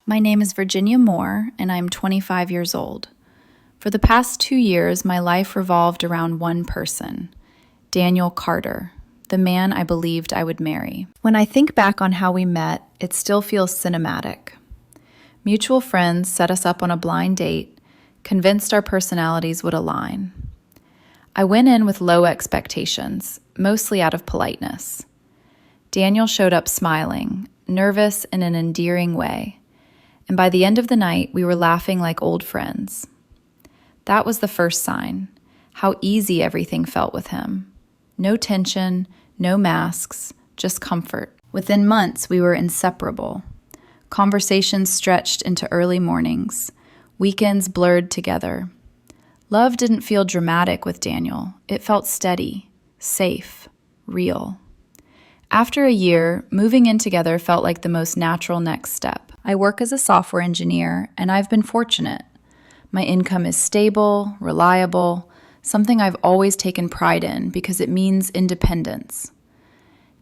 My name is Virginia Moore, and I'm 25 years old. For the past 2 years, my life revolved around one person, Daniel Carter, the man I believed I would marry. When I think back on how we met, it still feels cinematic. Mutual friends set us up on a blind date, convinced our personalities would align. I went in with low expectations, mostly out of politeness. Daniel showed up smiling, nervous in an endearing way. And by the end of the night, we were laughing like old friends. That was the first sign, how easy everything felt with him. No tension, no masks, just comfort. Within months, we were inseparable. Conversations stretched into early mornings. Weekends blurred together. Love didn't feel dramatic with Daniel. It felt steady, safe, real. After a year, moving in together felt like the most natural next step. I work as a software engineer, and I've been fortunate. My income is stable, reliable, something I've always taken pride in because it means independence.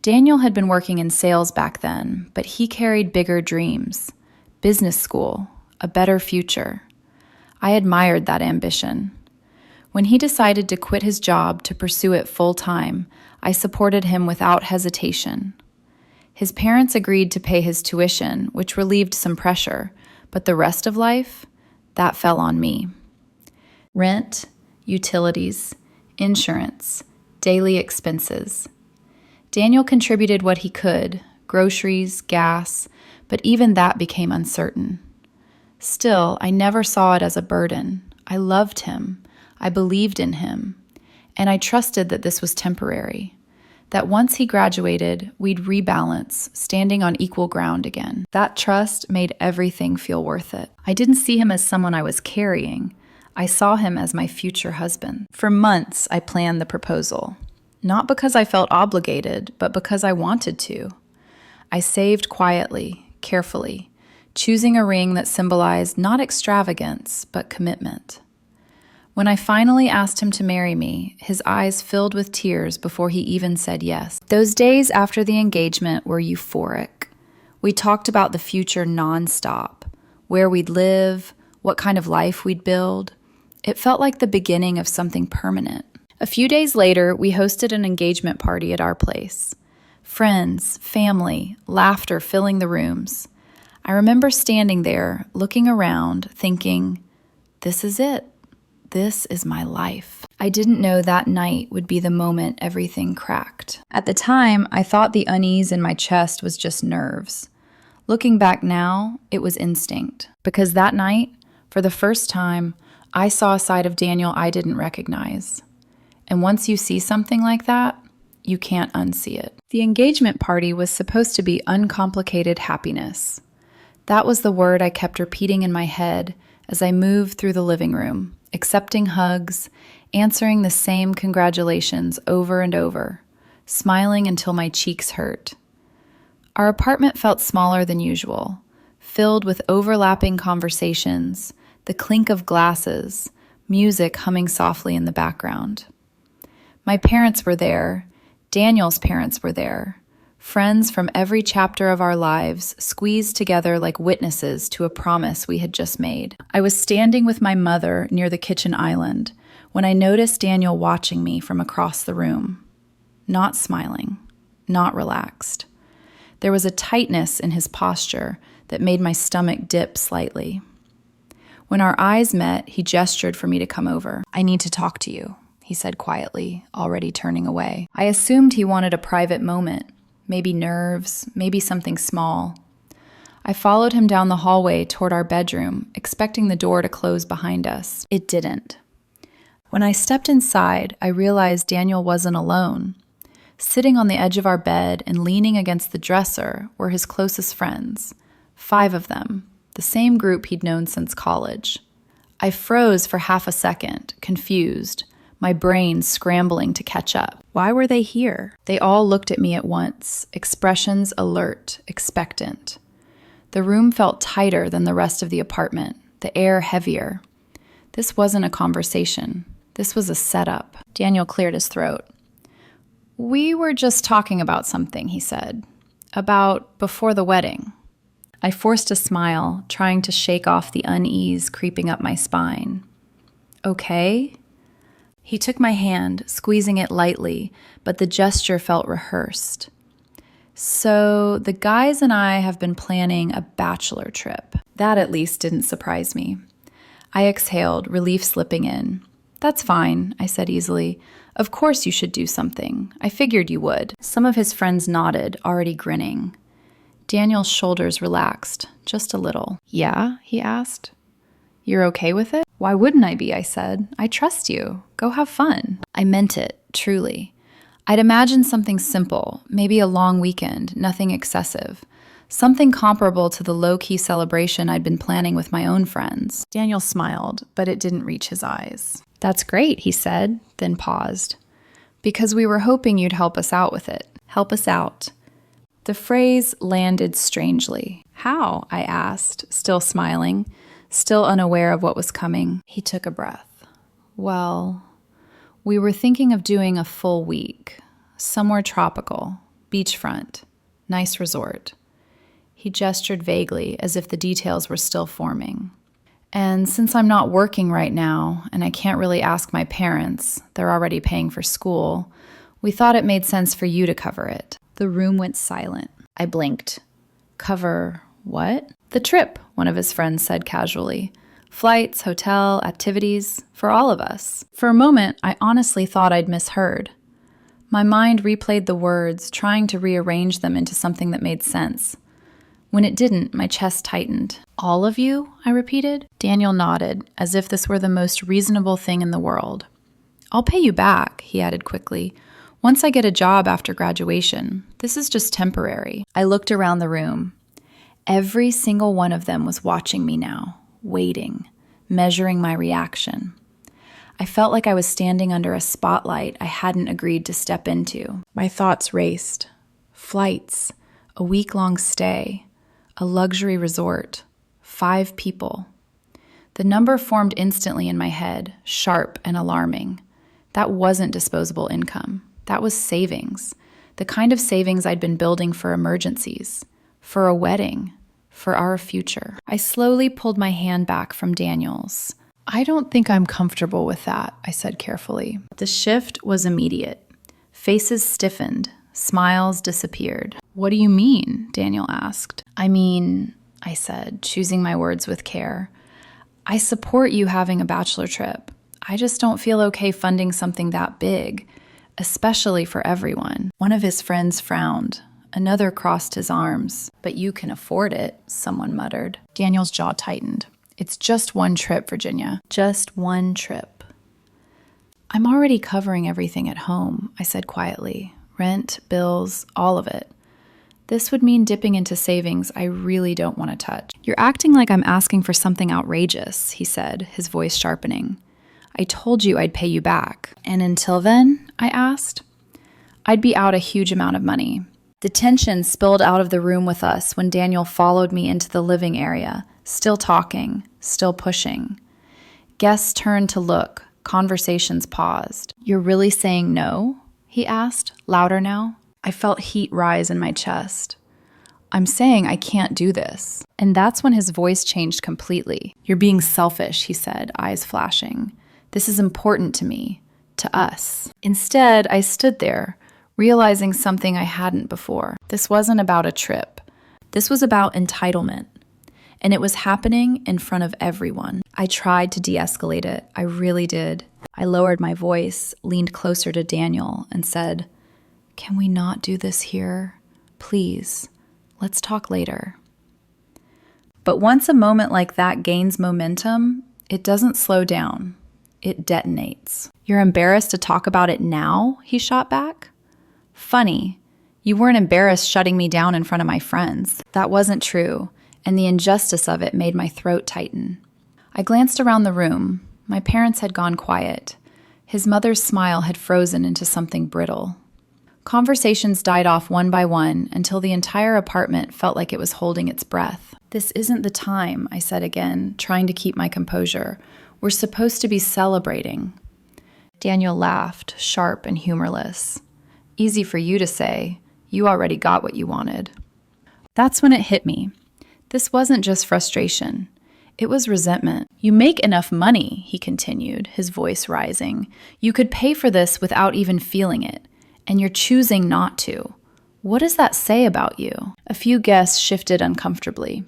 Daniel had been working in sales back then, but he carried bigger dreams, business school, a better future. I admired that ambition. When he decided to quit his job to pursue it full-time, I supported him without hesitation. His parents agreed to pay his tuition, which relieved some pressure, but the rest of life, that fell on me. Rent, utilities, insurance, daily expenses. Daniel contributed what he could, groceries, gas, but even that became uncertain. Still, I never saw it as a burden. I loved him. I believed in him. And I trusted that this was temporary. That once he graduated, we'd rebalance, standing on equal ground again. That trust made everything feel worth it. I didn't see him as someone I was carrying. I saw him as my future husband. For months, I planned the proposal. Not because I felt obligated, but because I wanted to. I saved quietly, carefully, choosing a ring that symbolized not extravagance, but commitment. When I finally asked him to marry me, his eyes filled with tears before he even said yes. Those days after the engagement were euphoric. We talked about the future nonstop, where we'd live, what kind of life we'd build. It felt like the beginning of something permanent. A few days later, we hosted an engagement party at our place. Friends, family, laughter filling the rooms. I remember standing there, looking around, thinking, this is it. This is my life. I didn't know that night would be the moment everything cracked. At the time, I thought the unease in my chest was just nerves. Looking back now, it was instinct. Because that night, for the first time, I saw a side of Daniel I didn't recognize. And once you see something like that, you can't unsee it. The engagement party was supposed to be uncomplicated happiness. That was the word I kept repeating in my head as I moved through the living room, accepting hugs, answering the same congratulations over and over, smiling until my cheeks hurt. Our apartment felt smaller than usual, filled with overlapping conversations, the clink of glasses, music humming softly in the background. My parents were there, Daniel's parents were there, friends from every chapter of our lives squeezed together like witnesses to a promise we had just made. I was standing with my mother near the kitchen island when I noticed Daniel watching me from across the room. Not smiling, not relaxed. There was a tightness in his posture that made my stomach dip slightly. When our eyes met, he gestured for me to come over. "I need to talk to you," he said quietly, already turning away. I assumed he wanted a private moment. Maybe nerves, maybe something small. I followed him down the hallway toward our bedroom, expecting the door to close behind us. It didn't. When I stepped inside, I realized Daniel wasn't alone. Sitting on the edge of our bed and leaning against the dresser were his closest friends, 5 of them, the same group he'd known since college. I froze for half a second, confused, my brain scrambling to catch up. Why were they here? They all looked at me at once, expressions alert, expectant. The room felt tighter than the rest of the apartment, the air heavier. This wasn't a conversation. This was a setup. Daniel cleared his throat. "We were just talking about something," he said. "About before the wedding." I forced a smile, trying to shake off the unease creeping up my spine. Okay? He took my hand, squeezing it lightly, but the gesture felt rehearsed. So, the guys and I have been planning a bachelor trip. That at least didn't surprise me. I exhaled, relief slipping in. That's fine, I said easily. Of course you should do something. I figured you would. Some of his friends nodded, already grinning. Daniel's shoulders relaxed, just a little. Yeah, he asked. You're okay with it? Why wouldn't I be, I said. I trust you. Go have fun. I meant it, truly. I'd imagined something simple, maybe a long weekend, nothing excessive. Something comparable to the low-key celebration I'd been planning with my own friends. Daniel smiled, but it didn't reach his eyes. That's great, he said, then paused. Because we were hoping you'd help us out with it. Help us out. The phrase landed strangely. How? I asked, still smiling, still unaware of what was coming. He took a breath. Well, we were thinking of doing a full week, somewhere tropical, beachfront, nice resort. He gestured vaguely, as if the details were still forming. And since I'm not working right now, and I can't really ask my parents, they're already paying for school, we thought it made sense for you to cover it. The room went silent. I blinked. Cover what? The trip, one of his friends said casually. Flights, hotel, activities, for all of us. For a moment, I honestly thought I'd misheard. My mind replayed the words, trying to rearrange them into something that made sense. When it didn't, my chest tightened. All of you? I repeated. Daniel nodded, as if this were the most reasonable thing in the world. I'll pay you back, he added quickly. Once I get a job after graduation. This is just temporary. I looked around the room. Every single one of them was watching me now, waiting, measuring my reaction. I felt like I was standing under a spotlight I hadn't agreed to step into. My thoughts raced. Flights, a week-long stay, a luxury resort, 5 people. The number formed instantly in my head, sharp and alarming. That wasn't disposable income. That was savings. The kind of savings I'd been building for emergencies, for a wedding, for our future. I slowly pulled my hand back from Daniel's. I don't think I'm comfortable with that, I said carefully. The shift was immediate. Faces stiffened. Smiles disappeared. What do you mean? Daniel asked. I mean, I said, choosing my words with care. I support you having a bachelor trip. I just don't feel okay funding something that big, especially for everyone. One of his friends frowned. Another crossed his arms. But you can afford it, someone muttered. Daniel's jaw tightened. It's just one trip, Virginia. Just one trip. I'm already covering everything at home, I said quietly. Rent, bills, all of it. This would mean dipping into savings I really don't want to touch. You're acting like I'm asking for something outrageous, he said, his voice sharpening. I told you I'd pay you back. And until then, I asked, I'd be out a huge amount of money. The tension spilled out of the room with us when Daniel followed me into the living area, still talking, still pushing. Guests turned to look, conversations paused. You're really saying no? He asked, louder now. I felt heat rise in my chest. I'm saying I can't do this. And that's when his voice changed completely. You're being selfish, he said, eyes flashing. This is important to me, to us. Instead, I stood there, realizing something I hadn't before. This wasn't about a trip. This was about entitlement. And it was happening in front of everyone. I tried to de-escalate it. I really did. I lowered my voice, leaned closer to Daniel, and said, Can we not do this here? Please, let's talk later. But once a moment like that gains momentum, it doesn't slow down. It detonates. You're embarrassed to talk about it now? He shot back. Funny. You weren't embarrassed shutting me down in front of my friends. That wasn't true, and the injustice of it made my throat tighten. I glanced around the room. My parents had gone quiet. His mother's smile had frozen into something brittle. Conversations died off one by one until the entire apartment felt like it was holding its breath. This isn't the time, I said again, trying to keep my composure. We're supposed to be celebrating. Daniel laughed, sharp and humorless. Easy for you to say. You already got what you wanted. That's when it hit me. This wasn't just frustration. It was resentment. "You make enough money," he continued, his voice rising. "You could pay for this without even feeling it, and you're choosing not to. What does that say about you?" A few guests shifted uncomfortably.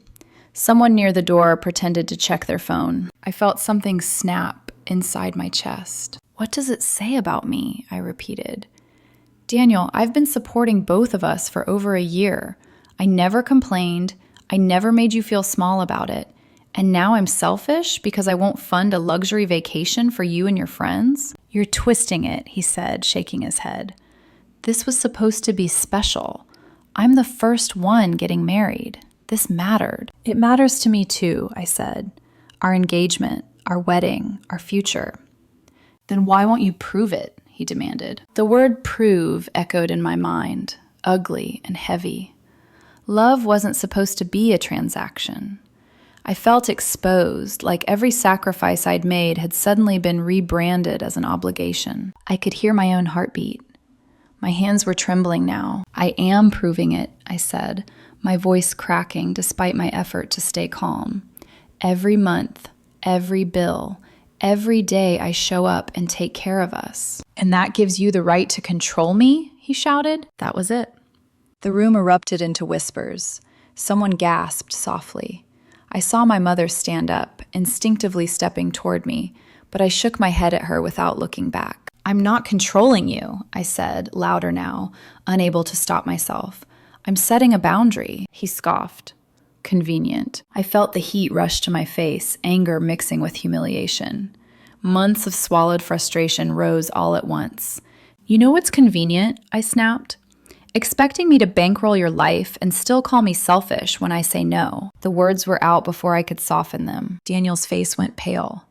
Someone near the door pretended to check their phone. I felt something snap inside my chest. "What does it say about me?" I repeated. "Daniel, I've been supporting both of us for over a year. I never complained. I never made you feel small about it. And now I'm selfish because I won't fund a luxury vacation for you and your friends?" "You're twisting it," he said, shaking his head. "This was supposed to be special. I'm the first one getting married. This mattered." "It matters to me too," I said. "Our engagement, our wedding, our future." "Then why won't you prove it?" he demanded. The word prove echoed in my mind, ugly and heavy. Love wasn't supposed to be a transaction. I felt exposed, like every sacrifice I'd made had suddenly been rebranded as an obligation. I could hear my own heartbeat. My hands were trembling now. "I am proving it," I said, my voice cracking despite my effort to stay calm. "Every month, every bill, every day I show up and take care of us." "And that gives you the right to control me?" he shouted. That was it. The room erupted into whispers. Someone gasped softly. I saw my mother stand up, instinctively stepping toward me, but I shook my head at her without looking back. "I'm not controlling you," I said, louder now, unable to stop myself. "I'm setting a boundary." He scoffed. Convenient. I felt the heat rush to my face, anger mixing with humiliation. Months of swallowed frustration rose all at once. "You know what's convenient?" I snapped. "Expecting me to bankroll your life and still call me selfish when I say no." The words were out before I could soften them. Daniel's face went pale.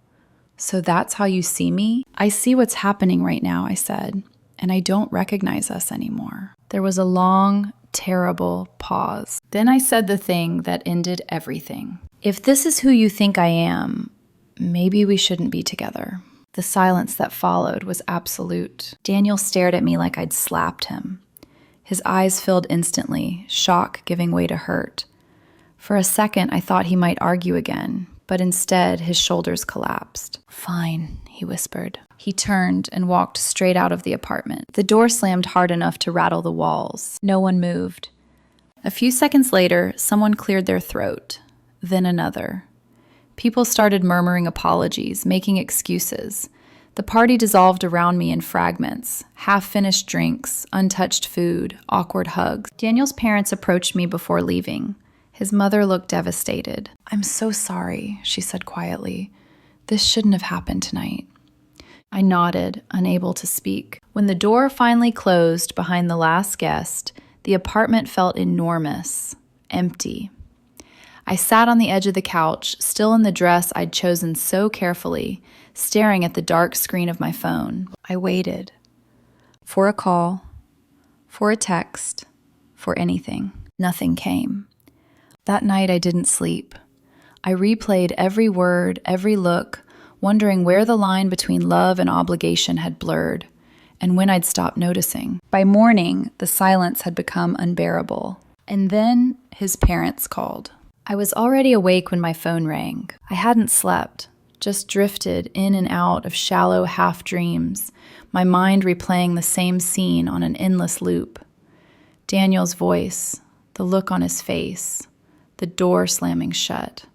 "So that's how you see me?" "I see what's happening right now," I said, "and I don't recognize us anymore." There was a long, terrible pause. Then I said the thing that ended everything. "If this is who you think I am, maybe we shouldn't be together." The silence that followed was absolute. Daniel stared at me like I'd slapped him. His eyes filled instantly, shock giving way to hurt. For a second, I thought he might argue again, but instead, his shoulders collapsed. "Fine," he whispered. He turned and walked straight out of the apartment. The door slammed hard enough to rattle the walls. No one moved. A few seconds later, someone cleared their throat, then another. People started murmuring apologies, making excuses. The party dissolved around me in fragments, half-finished drinks, untouched food, awkward hugs. Daniel's parents approached me before leaving. His mother looked devastated. "I'm so sorry," she said quietly. "This shouldn't have happened tonight." I nodded, unable to speak. When the door finally closed behind the last guest, the apartment felt enormous, empty. I sat on the edge of the couch, still in the dress I'd chosen so carefully, staring at the dark screen of my phone. I waited. For a call, for a text, for anything. Nothing came. That night I didn't sleep. I replayed every word, every look, wondering where the line between love and obligation had blurred, and when I'd stopped noticing. By morning, the silence had become unbearable. And then his parents called. I was already awake when my phone rang. I hadn't slept, just drifted in and out of shallow half-dreams, my mind replaying the same scene on an endless loop. Daniel's voice, the look on his face, the door slamming shut.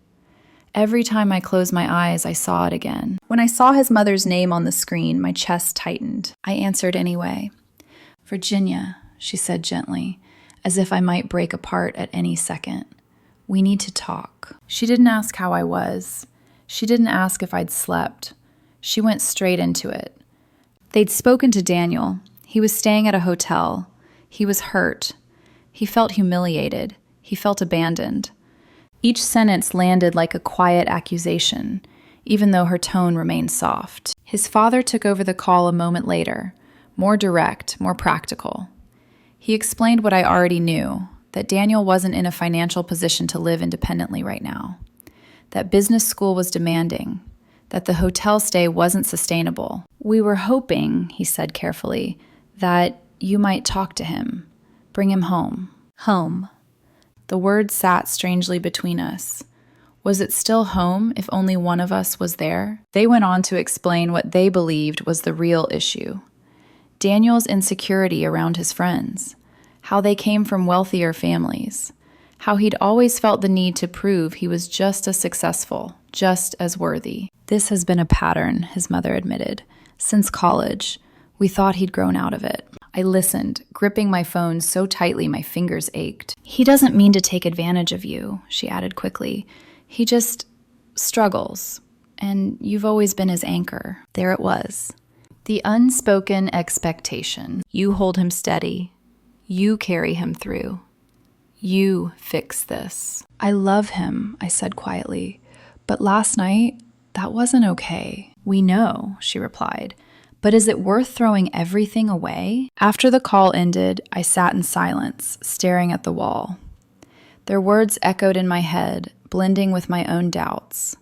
Every time I closed my eyes, I saw it again. When I saw his mother's name on the screen, my chest tightened. I answered anyway. "Virginia," she said gently, as if I might break apart at any second. "We need to talk." She didn't ask how I was. She didn't ask if I'd slept. She went straight into it. They'd spoken to Daniel. He was staying at a hotel. He was hurt. He felt humiliated. He felt abandoned. Each sentence landed like a quiet accusation, even though her tone remained soft. His father took over the call a moment later, more direct, more practical. He explained what I already knew, that Daniel wasn't in a financial position to live independently right now, that business school was demanding, that the hotel stay wasn't sustainable. "We were hoping," he said carefully, "that you might talk to him, bring him home." Home. The words sat strangely between us. Was it still home if only one of us was there? They went on to explain what they believed was the real issue. Daniel's insecurity around his friends, how they came from wealthier families, how he'd always felt the need to prove he was just as successful, just as worthy. This has been a pattern, his mother admitted. Since college, we thought he'd grown out of it. I listened, gripping my phone so tightly my fingers ached. He doesn't mean to take advantage of you, she added quickly. He just struggles, and you've always been his anchor. There it was. The unspoken expectation. You hold him steady. You carry him through. You fix this. I love him, I said quietly, but last night, that wasn't okay. We know, she replied. But is it worth throwing everything away? After the call ended, I sat in silence, staring at the wall. Their words echoed in my head, blending with my own doubts.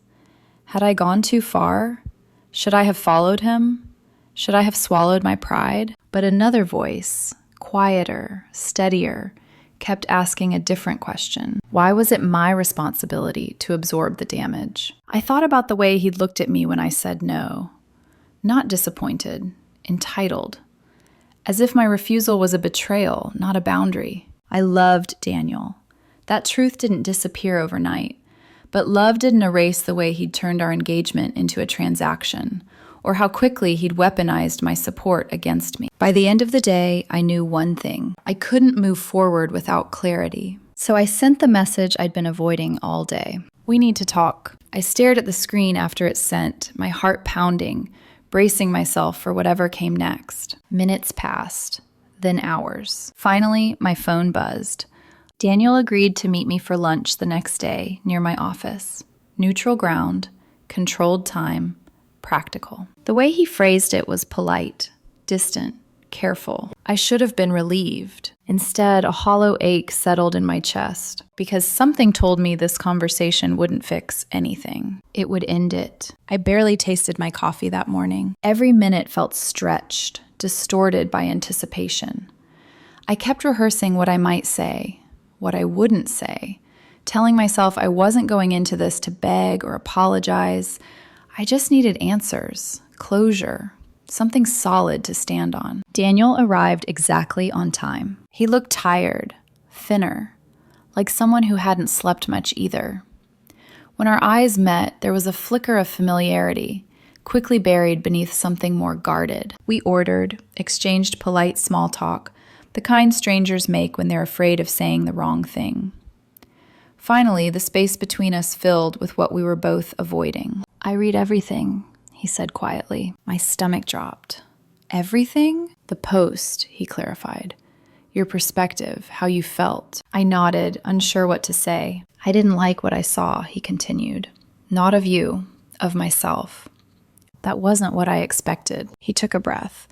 Had I gone too far? Should I have followed him? Should I have swallowed my pride? But another voice, quieter, steadier, kept asking a different question. Why was it my responsibility to absorb the damage? I thought about the way he'd looked at me when I said no. Not disappointed, entitled, as if my refusal was a betrayal, not a boundary. I loved Daniel. That truth didn't disappear overnight, but love didn't erase the way he'd turned our engagement into a transaction, or how quickly he'd weaponized my support against me. By the end of the day, I knew one thing. I couldn't move forward without clarity. So I sent the message I'd been avoiding all day. We need to talk. I stared at the screen after it sent, my heart pounding, bracing myself for whatever came next. Minutes passed, then hours. Finally, my phone buzzed. Daniel agreed to meet me for lunch the next day near my office. Neutral ground, controlled time, practical. The way he phrased it was polite, distant, careful. I should have been relieved. Instead, a hollow ache settled in my chest because something told me this conversation wouldn't fix anything. It would end it. I barely tasted my coffee that morning. Every minute felt stretched, distorted by anticipation. I kept rehearsing what I might say, what I wouldn't say, telling myself I wasn't going into this to beg or apologize. I just needed answers, closure, something solid to stand on. Daniel arrived exactly on time. He looked tired, thinner, like someone who hadn't slept much either. When our eyes met, there was a flicker of familiarity, quickly buried beneath something more guarded. We ordered, exchanged polite small talk, the kind strangers make when they're afraid of saying the wrong thing. Finally, the space between us filled with what we were both avoiding. I read everything, he said quietly. My stomach dropped. Everything? The post, he clarified. Your perspective, how you felt. I nodded, unsure what to say. I didn't like what I saw, he continued. Not of you, of myself. That wasn't what I expected. He took a breath.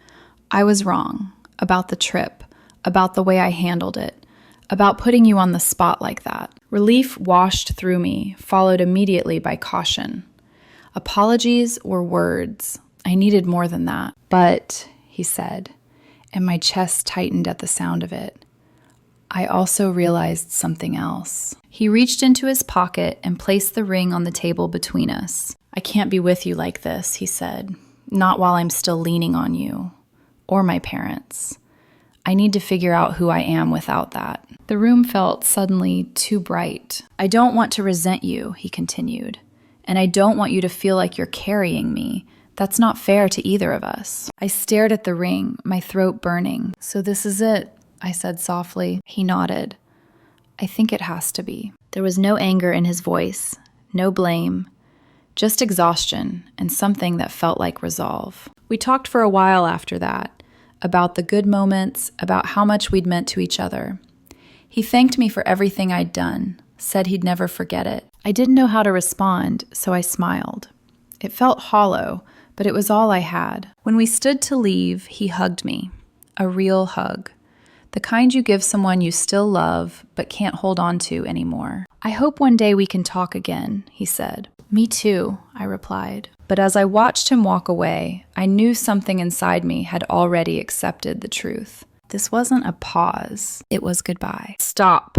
I was wrong. About the trip. About the way I handled it. About putting you on the spot like that. Relief washed through me, followed immediately by caution. Apologies were words. I needed more than that. But, he said, and my chest tightened at the sound of it, I also realized something else. He reached into his pocket and placed the ring on the table between us. I can't be with you like this, he said. Not while I'm still leaning on you. Or my parents. I need to figure out who I am without that. The room felt suddenly too bright. I don't want to resent you, he continued. And I don't want you to feel like you're carrying me. That's not fair to either of us. I stared at the ring, my throat burning. So this is it, I said softly. He nodded. I think it has to be. There was no anger in his voice, no blame, just exhaustion and something that felt like resolve. We talked for a while after that, about the good moments, about how much we'd meant to each other. He thanked me for everything I'd done, said he'd never forget it. I didn't know how to respond, so I smiled. It felt hollow, but it was all I had. When we stood to leave, he hugged me. A real hug. The kind you give someone you still love, but can't hold on to anymore. I hope one day we can talk again, he said. Me too, I replied. But as I watched him walk away, I knew something inside me had already accepted the truth. This wasn't a pause. It was goodbye. Stop.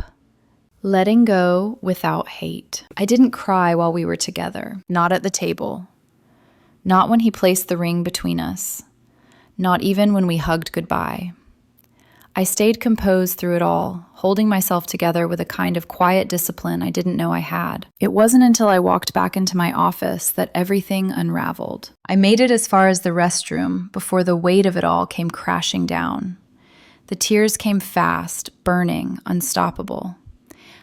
Letting go without hate. I didn't cry while we were together, not at the table, not when he placed the ring between us, not even when we hugged goodbye. I stayed composed through it all, holding myself together with a kind of quiet discipline I didn't know I had. It wasn't until I walked back into my office that everything unraveled. I made it as far as the restroom before the weight of it all came crashing down. The tears came fast, burning, unstoppable.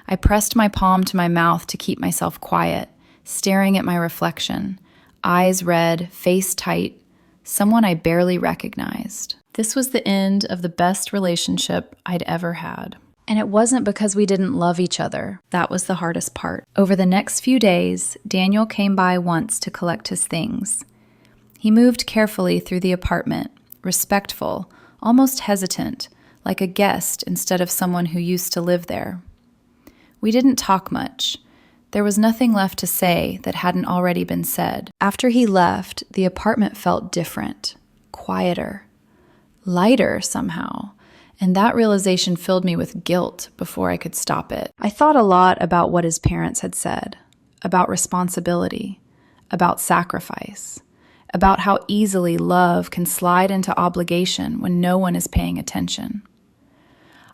I pressed my palm to my mouth to keep myself quiet, staring at my reflection, eyes red, face tight, someone I barely recognized. This was the end of the best relationship I'd ever had. And it wasn't because we didn't love each other. That was the hardest part. Over the next few days, Daniel came by once to collect his things. He moved carefully through the apartment, respectful, almost hesitant, like a guest instead of someone who used to live there. We didn't talk much. There was nothing left to say that hadn't already been said. After he left, the apartment felt different, quieter, lighter somehow, and that realization filled me with guilt before I could stop it. I thought a lot about what his parents had said, about responsibility, about sacrifice, about how easily love can slide into obligation when no one is paying attention.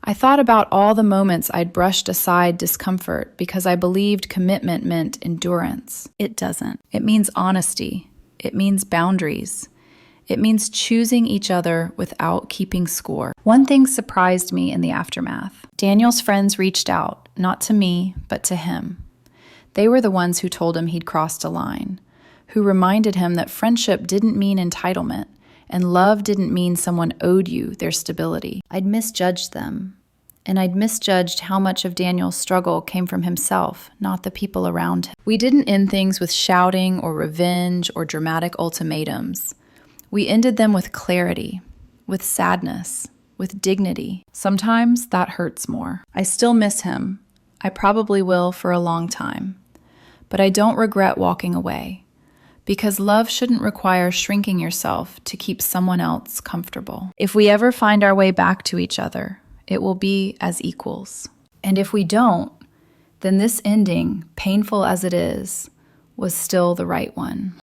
I thought about all the moments I'd brushed aside discomfort because I believed commitment meant endurance. It doesn't. It means honesty. It means boundaries. It means choosing each other without keeping score. One thing surprised me in the aftermath. Daniel's friends reached out, not to me, but to him. They were the ones who told him he'd crossed a line, who reminded him that friendship didn't mean entitlement, and love didn't mean someone owed you their stability. I'd misjudged them, and I'd misjudged how much of Daniel's struggle came from himself, not the people around him. We didn't end things with shouting or revenge or dramatic ultimatums. We ended them with clarity, with sadness, with dignity. Sometimes that hurts more. I still miss him. I probably will for a long time. But I don't regret walking away, because love shouldn't require shrinking yourself to keep someone else comfortable. If we ever find our way back to each other, it will be as equals. And if we don't, then this ending, painful as it is, was still the right one.